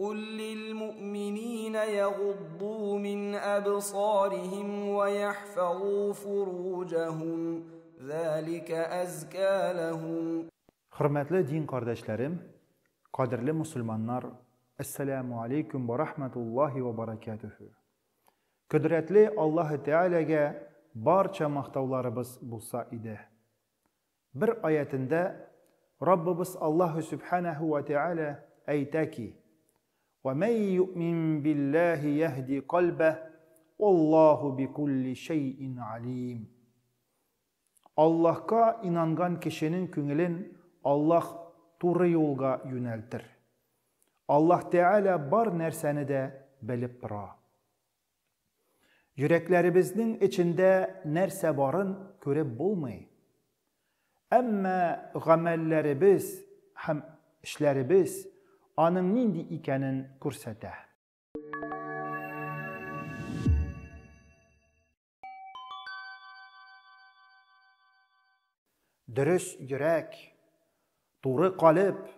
قل للمؤمنين يغضوا من أبصارهم ويحفظوا فروجهم ذلك أزكى لهم. Hürmetli din kardeşlerim, kadirli Müslümanlar, Esselamu Aleyküm ve Rahmetullahi ve Berekatuhu. Kudretli Allah-u Teala'ga barcha maqtovlarimiz bo'lsa edi. Bir oyatında Rabbimiz Allah Subhanahu ve Teala aytaki: وَمَنْ يُؤْمِنْ بِاللّٰهِ يَهْدِ قَلْبَهُ وَاللّٰهُ بِكُلِّ شَيْءٍ عَلِيمٌ. Allah'a inangan kişinin köngülün Allah doğru yolga yöneltir. Allah Teala bar nerseni de bilip dura. Yüreklerimizin içinde nerse barın görüp bulmay. Ama gamellerimiz hem işlerimiz anın nindi ikenin kursete. Dürüst yürek, doğru kalıp,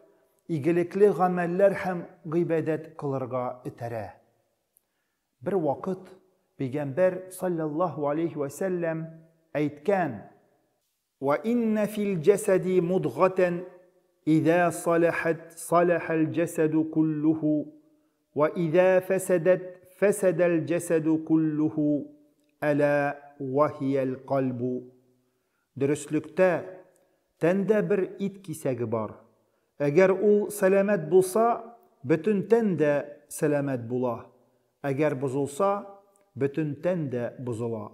iyilikli gameller hem gıybedet kılırga itere. Bir vakit Peygamber sallallahu aleyhi ve sellem aytkan: وَإِنَّ فِي الْجَسَدِ مُضْغَةً إِذَا صَلَحَتْ صَلَحَ الْجَسَدُ كُلُّهُ وَإِذَا فَسَدَتْ فَسَدَ الْجَسَدُ كُلُّهُ أَلَا وَهِيَ الْقَلْبُ. Dürüstlükte tende bir it kisegi var. Eğer ol selamet bulsa, bütün ten de selamet bula. Eğer bozulsa, bütün ten de bozula.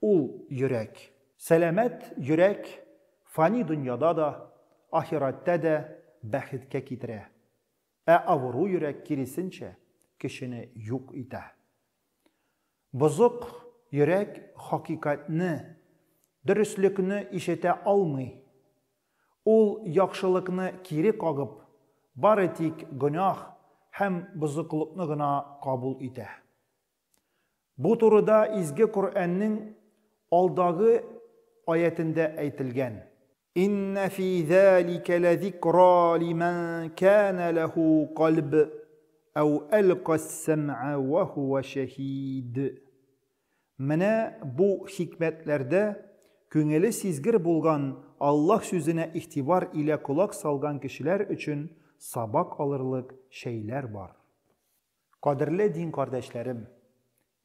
Ol yürek. Selamet yürek, fani dünyada da, ahirette de bəxtke kitire. Avuru yürek kirisince kişini yok ite. Bozuk yürek hakikatini, dürüstlükünü işite almay. Ol yaxşılıkını kiri kagıp, bar etik günah hem bozuklukını gına kabul ite. Bu turda izgi Kur'an'ın aldığı ayetinde aytilgan: İnne fî zâlike lezikra limen kâne lehu qalb ev elqas-sem'a ve huve şehîd. Mene bu hikmetlerde köngeli sizgir bulgan Allah sözüne ihtibar ile kulak salgan kişiler için sabak alırlık şeyler var. Kadirli din kardeşlerim,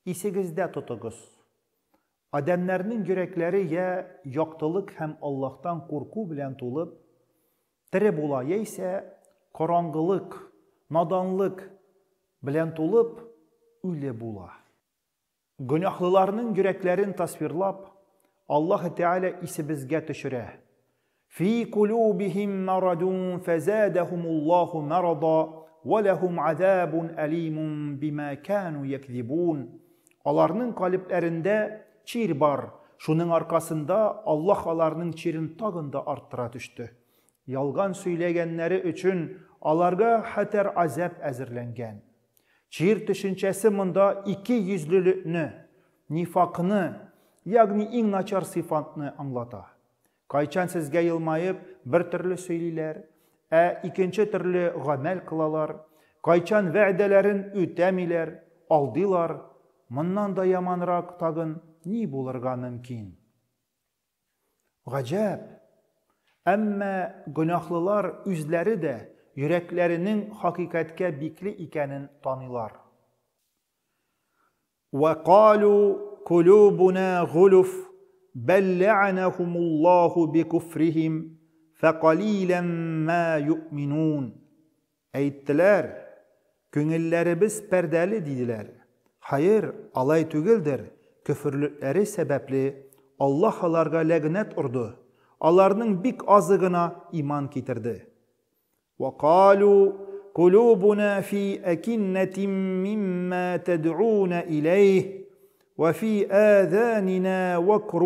isigizde tutuguz. Adamlarının yürekleri ya yaktılık hem Allah'tan korku bilen tolup, tiri bulaya ise karanlık, nadanlık bilen tolup öyle bula. Günahlılarının yüreklerini tasvirlap, Allah Teala ise bizge düşüre. Fi kulubihim maradun fezadahumullahu marada ve lehum azabun alimun bima kanu yekzibun. Onların kalplerinde çir var. Şunun arkasında Allah onların çirin tağında arttıra düştü. Yalgan söyleyenleri için onlarga hater azap azirlengen. Çir düşüncesi mında iki yüzlülüğünü, nifakını, yani en naçar sıfatını anlata. Kayçan sizge yılmayıp bir türlü söylerler, ikinci türlü gamel kılalar, kayçan vəədələrin ötemiler, aldılar, bundan da yamanrak tağın ni bulurga mümkün. Gacab, ama günahlılar üzleri de yüreklerinin hakikatke bikli ikenin tanılar. وَقَالُوا قُلُوبُنَا غُلُفٌ بَلْ لَعَنَهُمُ اللّٰهُ بِكُفْرِهِمْ فَقَلِيلًا مَا يُؤْمِنُونَ. Eyttiler, köngüllerimiz perdeli dediler. Hayır, alay tügüldür. Küfürlükleri sebepli Allah onlarga lagnet urdu. Onlarning bik azıgına iman getirdi. وَقَالُوا قُلُوبُنَا فِي أَكِنَّةٍ مِّمَّا تَدْعُونَ إِلَيْهِ وَفِي آذَانِنَا وَقْرٌ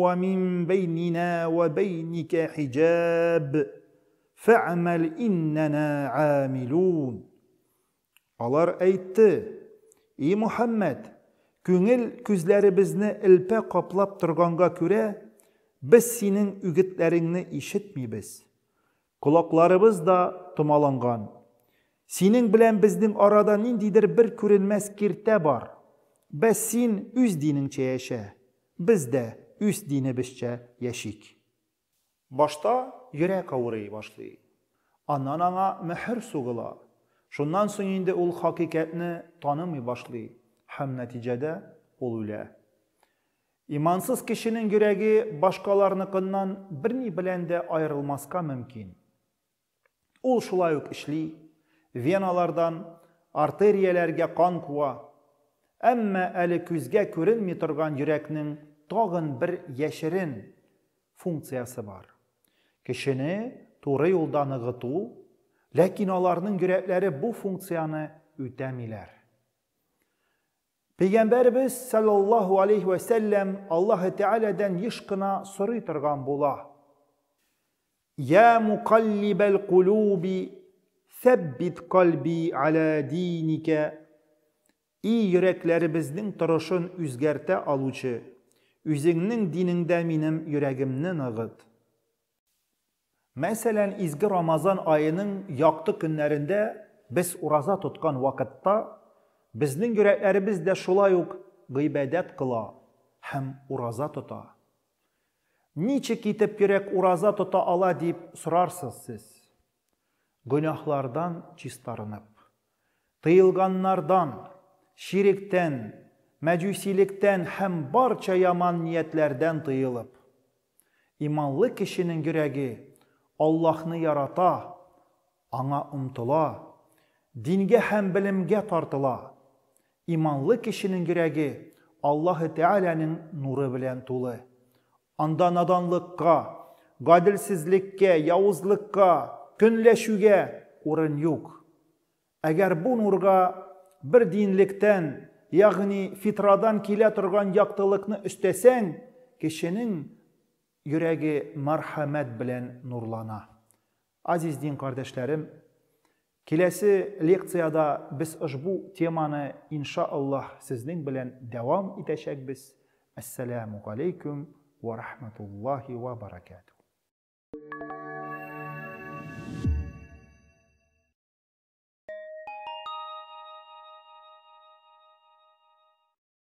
وَمِنْ بَيْنِنَا وَبَيْنِكَ حِجَابٌ فَاعْمَلْ إِنَّنَا عَامِلُونَ. Onlar aytdı: Ey Muhammed, köngül küzlerimizni ilpe kaplap turganga köre, biz senin ügitlerini işitmeybiz. Kulaklarımız da tumalangan. Синең белән безнең арада ниндидер бер күренмәс киртә бар. Без син үз динеңчә яшә, без дә үз динебезчә яшик. Башта йөрәк авырый башлый. Аннан аңа мөһер сугыла. Шуннан соң инде ул хакыйкатьне танымый башлый һәм нәтиҗәдә ул үлә. Имансыз кешенең йөрәге башкаларныкыннан берни белән дә аерылмаска мөмкин. Ул шулай ук эшли, веналардан артерияләргә кан куа. Әмма әле күзгә күренми торган йөрәкнең тагын бер яшерен функциясы бар. Кешене туры юлда ныгыту, ләкин аларның йөрәкләре бу функцияны үтәмиләр. Пәйгамбәрбез саллаллаху алейхи ва саллям Аллаһ Тәгаләдән еш кына сорый торган була. Я мукаллибал кулуби, сәббит калби аля диника. И йөрәкләребезнең торышын үзгәртә алучы, үзеңнең динеңдә минем йөрәгемне ныгыт. Мәсәлән, изге Рамазан айының якты көннәрендә без ураза тоткан вакытта безнең йөрәкләребез дә шулай ук гыйбадәт кыла һәм ураза тота. Ничек итеп йөрәк ураза тота ала дип сорарсыз сез? Гөнаһлардан чистарынып, тыелганнардан, ширектән, мәҗүсилектән һәм барча яман ниятләрдән тыелып. Иманлы кешенең йөрәге Аллаһны ярата, аңа омтыла, дингә һәм белемгә тартыла. Иманлы кешенең йөрәге Аллаһ Тәгаләнең нуры белән тулы. Анда наданлыкка, гаделсезлеккә, явызлыкка, көнләшүгә урын юк. Әгәр бу нурга бер динлектән, ягъни фитрадан килә торган яктылыкны өстәсәң, кешенең йөрәге мәрхәмәт белән нурлана. Азиз дин кардәшләрем, киләсе лекцияда без ошбу теманы иншааллаһ сезнең белән дәвам итәчәкбез. Ассаламу алейкум ва рахматуллаһи ва баракатуһ.